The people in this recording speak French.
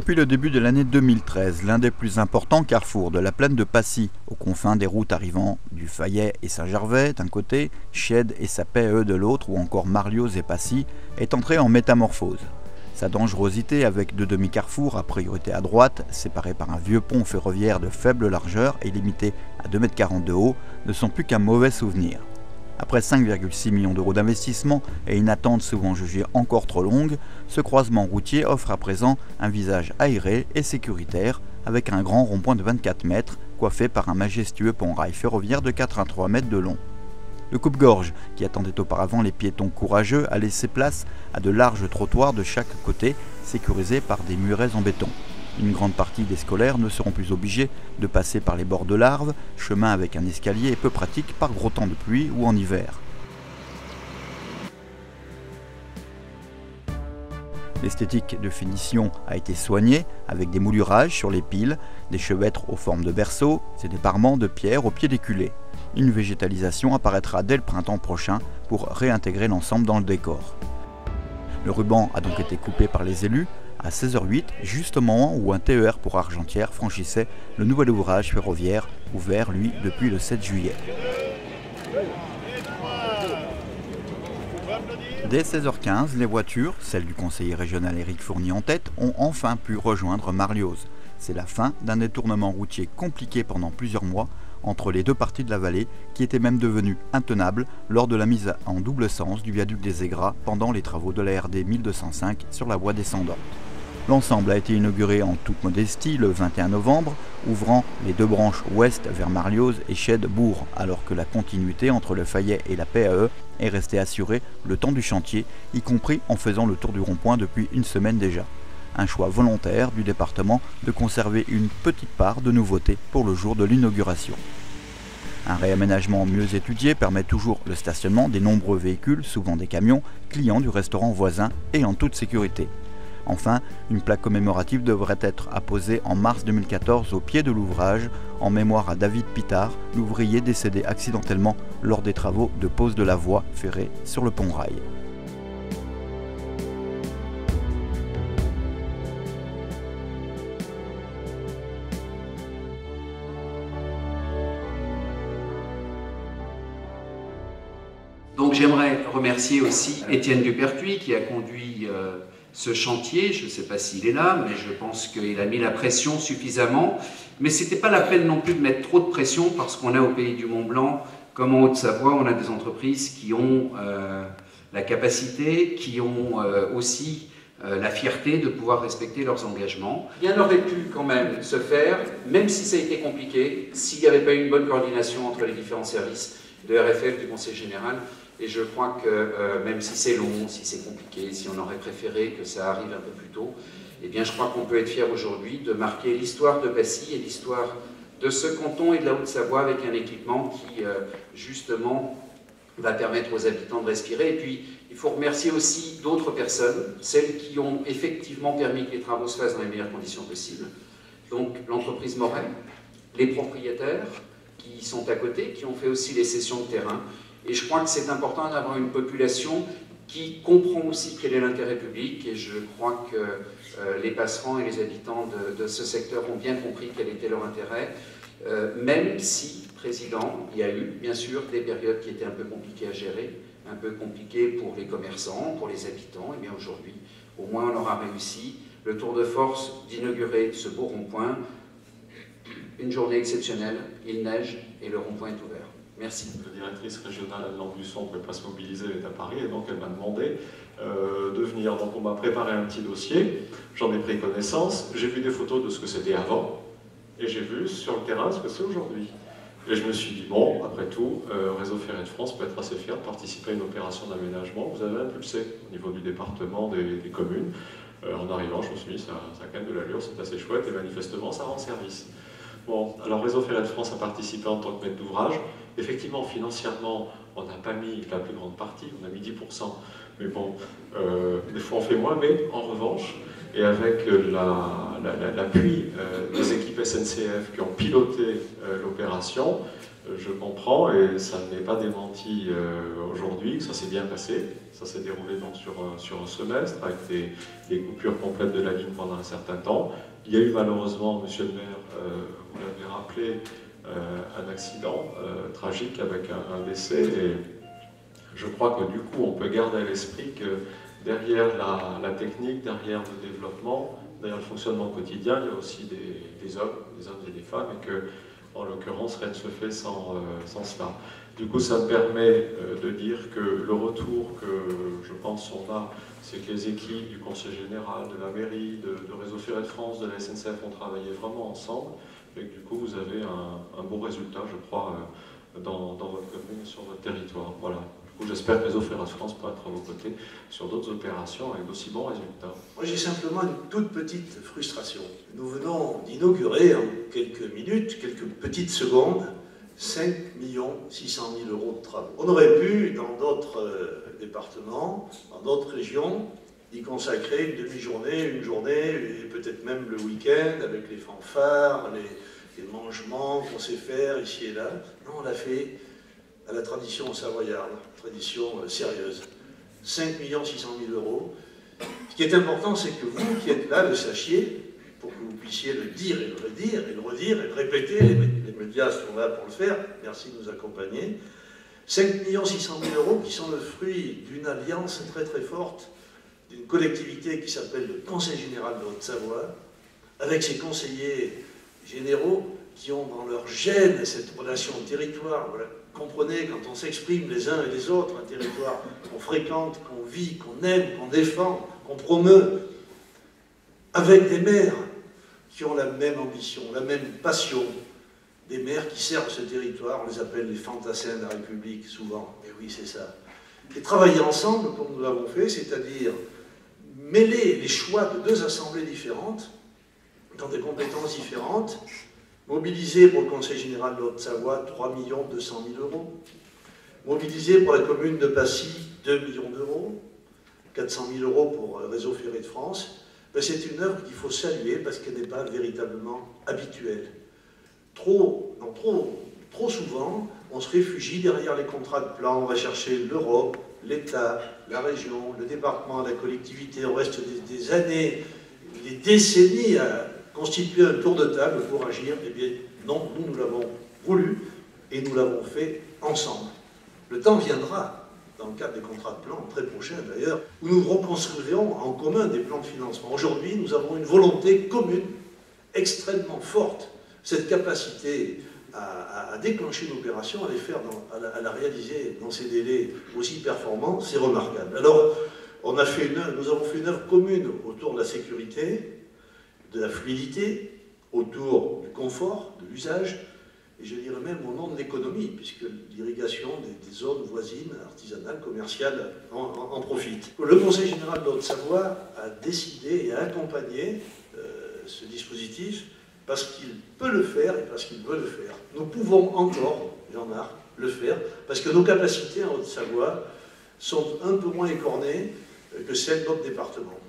Depuis le début de l'année 2013, l'un des plus importants carrefours de la plaine de Passy, aux confins des routes arrivant du Fayet et Saint-Gervais d'un côté, Chède et sa PAE de l'autre, ou encore Marlioz et Passy, est entré en métamorphose. Sa dangerosité, avec deux demi-carrefours à priorité à droite, séparés par un vieux pont ferroviaire de faible largeur et limité à 2,40 m de haut, ne sont plus qu'un mauvais souvenir. Après 5,6 millions d'euros d'investissement et une attente souvent jugée encore trop longue, ce croisement routier offre à présent un visage aéré et sécuritaire avec un grand rond-point de 24 mètres coiffé par un majestueux pont-rail ferroviaire de 83 mètres de long. Le coupe-gorge, qui attendait auparavant les piétons courageux, a laissé place à de larges trottoirs de chaque côté, sécurisés par des murets en béton. Une grande partie des scolaires ne seront plus obligés de passer par les bords de l'Arve, chemin avec un escalier et peu pratique par gros temps de pluie ou en hiver. L'esthétique de finition a été soignée avec des moulurages sur les piles, des chevêtres aux formes de berceaux et des parements de pierre au pied des culées. Une végétalisation apparaîtra dès le printemps prochain pour réintégrer l'ensemble dans le décor. Le ruban a donc été coupé par les élus à 16h08, juste au moment où un TER pour Argentière franchissait le nouvel ouvrage ferroviaire, ouvert lui depuis le 7 juillet. Dès 16h15, les voitures, celles du conseiller régional Éric Fournier en tête, ont enfin pu rejoindre Marlioz. C'est la fin d'un détournement routier compliqué pendant plusieurs mois entre les deux parties de la vallée, qui était même devenu intenable lors de la mise en double sens du viaduc des Aigras pendant les travaux de la RD 1205 sur la voie descendante. L'ensemble a été inauguré en toute modestie le 21 novembre, ouvrant les deux branches ouest vers Marlioz et Chède-Bourg, alors que la continuité entre le Fayet et la PAE est restée assurée le temps du chantier, y compris en faisant le tour du rond-point depuis une semaine déjà. Un choix volontaire du département de conserver une petite part de nouveauté pour le jour de l'inauguration. Un réaménagement mieux étudié permet toujours le stationnement des nombreux véhicules, souvent des camions, clients du restaurant voisin et en toute sécurité. Enfin, une plaque commémorative devrait être apposée en mars 2014 au pied de l'ouvrage, en mémoire à David Pitard, l'ouvrier décédé accidentellement lors des travaux de pose de la voie ferrée sur le pont-rail. Donc j'aimerais remercier aussi Étienne Dupertuis qui a conduit ce chantier. Je ne sais pas s'il est là, mais je pense qu'il a mis la pression suffisamment. Mais ce n'était pas la peine non plus de mettre trop de pression parce qu'on a au pays du Mont-Blanc, comme en Haute-Savoie, on a des entreprises qui ont la capacité, qui ont aussi la fierté de pouvoir respecter leurs engagements. Rien aurait pu quand même se faire, même si ça a été compliqué, s'il n'y avait pas eu une bonne coordination entre les différents services de RFF, du Conseil général. Et je crois que même si c'est long, si c'est compliqué, si on aurait préféré que ça arrive un peu plus tôt, eh bien je crois qu'on peut être fier aujourd'hui de marquer l'histoire de Passy et l'histoire de ce canton et de la Haute-Savoie avec un équipement qui justement va permettre aux habitants de respirer. Et puis il faut remercier aussi d'autres personnes, celles qui ont effectivement permis que les travaux se fassent dans les meilleures conditions possibles. Donc l'entreprise Moret, les propriétaires qui sont à côté, qui ont fait aussi les cessions de terrain. Et je crois que c'est important d'avoir une population qui comprend aussi quel est l'intérêt public, et je crois que les passerands et les habitants de ce secteur ont bien compris quel était leur intérêt, même si, Président, il y a eu bien sûr des périodes qui étaient un peu compliquées à gérer, un peu compliquées pour les commerçants, pour les habitants. Et bien aujourd'hui, au moins on aura réussi le tour de force d'inaugurer ce beau rond-point. Une journée exceptionnelle, il neige et le rond-point est ouvert. Merci. La directrice régionale Anne Lambusson ne pouvait pas se mobiliser, elle est à Paris, et donc elle m'a demandé de venir. Donc on m'a préparé un petit dossier, j'en ai pris connaissance, j'ai vu des photos de ce que c'était avant, et j'ai vu sur le terrain ce que c'est aujourd'hui. Et je me suis dit, bon, après tout, Réseau Ferré de France peut être assez fier de participer à une opération d'aménagement. Vous avez impulsé au niveau du département, des communes. En arrivant, je me suis dit, ça a quand même de l'allure, c'est assez chouette, et manifestement, ça rend service. Bon, alors Réseau Ferré de France a participé en tant que maître d'ouvrage. Effectivement, financièrement, on n'a pas mis la plus grande partie, on a mis 10%. Mais bon, des fois on fait moins, mais en revanche, et avec l'appui des équipes SNCF qui ont piloté l'opération. Je comprends, et ça n'est pas démenti aujourd'hui, que ça s'est bien passé. Ça s'est déroulé donc sur un semestre, avec des coupures complètes de la ligne pendant un certain temps. Il y a eu malheureusement, monsieur le maire, vous l'avez rappelé, un accident tragique avec un décès. Et je crois que du coup, on peut garder à l'esprit que derrière la technique, derrière le développement, derrière le fonctionnement quotidien, il y a aussi des hommes et des femmes, et que, en l'occurrence, rien ne se fait sans cela. Du coup, ça me permet de dire que le retour que je pense on a, c'est que les équipes du Conseil général, de la mairie, de Réseau Ferré de France, de la SNCF ont travaillé vraiment ensemble, et que du coup, vous avez un bon résultat, je crois, dans votre commune et sur votre territoire. Voilà. J'espère que Réseau Ferré de France peut être à vos côtés sur d'autres opérations avec d'aussi bons résultats. Moi, j'ai simplement une toute petite frustration. Nous venons d'inaugurer en quelques minutes, quelques petites secondes, 5 600 000 € de travaux. On aurait pu, dans d'autres départements, dans d'autres régions, y consacrer une demi-journée, une journée, et peut-être même le week-end, avec les fanfares, les mangements qu'on sait faire ici et là. Non, on l'a fait à la tradition savoyarde, tradition sérieuse. 5 600 000 €. Ce qui est important, c'est que vous qui êtes là le sachiez, pour que vous puissiez le dire et le redire, et le redire et le répéter. Les médias sont là pour le faire. Merci de nous accompagner. 5 600 000 € qui sont le fruit d'une alliance très très forte d'une collectivité qui s'appelle le Conseil général de Haute-Savoie, avec ses conseillers généraux qui ont dans leur gène cette relation au territoire. Voilà. Comprenez, quand on s'exprime les uns et les autres, un territoire qu'on fréquente, qu'on vit, qu'on aime, qu'on défend, qu'on promeut, avec des maires qui ont la même ambition, la même passion, des maires qui servent ce territoire, on les appelle les fantassins de la République, souvent, et oui, c'est ça. Et travailler ensemble, comme nous l'avons fait, c'est-à-dire mêler les choix de deux assemblées différentes, dans des compétences différentes, mobiliser pour le Conseil général de Haute-Savoie 3 200 000 €, mobiliser pour la commune de Passy 2 millions d'euros, 400 000 € pour Réseau Ferré de France. C'est une œuvre qu'il faut saluer parce qu'elle n'est pas véritablement habituelle. Trop souvent, on se réfugie derrière les contrats de plan, on va chercher l'Europe, l'État, la région, le département, la collectivité, on reste des années, des décennies à constituer un tour de table pour agir. Eh bien non, nous l'avons voulu et nous l'avons fait ensemble. Le temps viendra, dans le cadre des contrats de plan, très prochains d'ailleurs, où nous reconstruirons en commun des plans de financement. Aujourd'hui, nous avons une volonté commune, extrêmement forte, cette capacité à déclencher une opération, à la réaliser dans ces délais aussi performants, c'est remarquable. Alors, nous avons fait une œuvre commune autour de la sécurité, de la fluidité, autour du confort, de l'usage, et je dirais même au nom de l'économie, puisque l'irrigation des zones voisines, artisanales, commerciales, en profite. Le Conseil général de Haute-Savoie a décidé et a accompagné ce dispositif parce qu'il peut le faire et parce qu'il veut le faire. Nous pouvons encore, Jean-Marc, le faire, parce que nos capacités en Haute-Savoie sont un peu moins écornées que celles d'autres départements.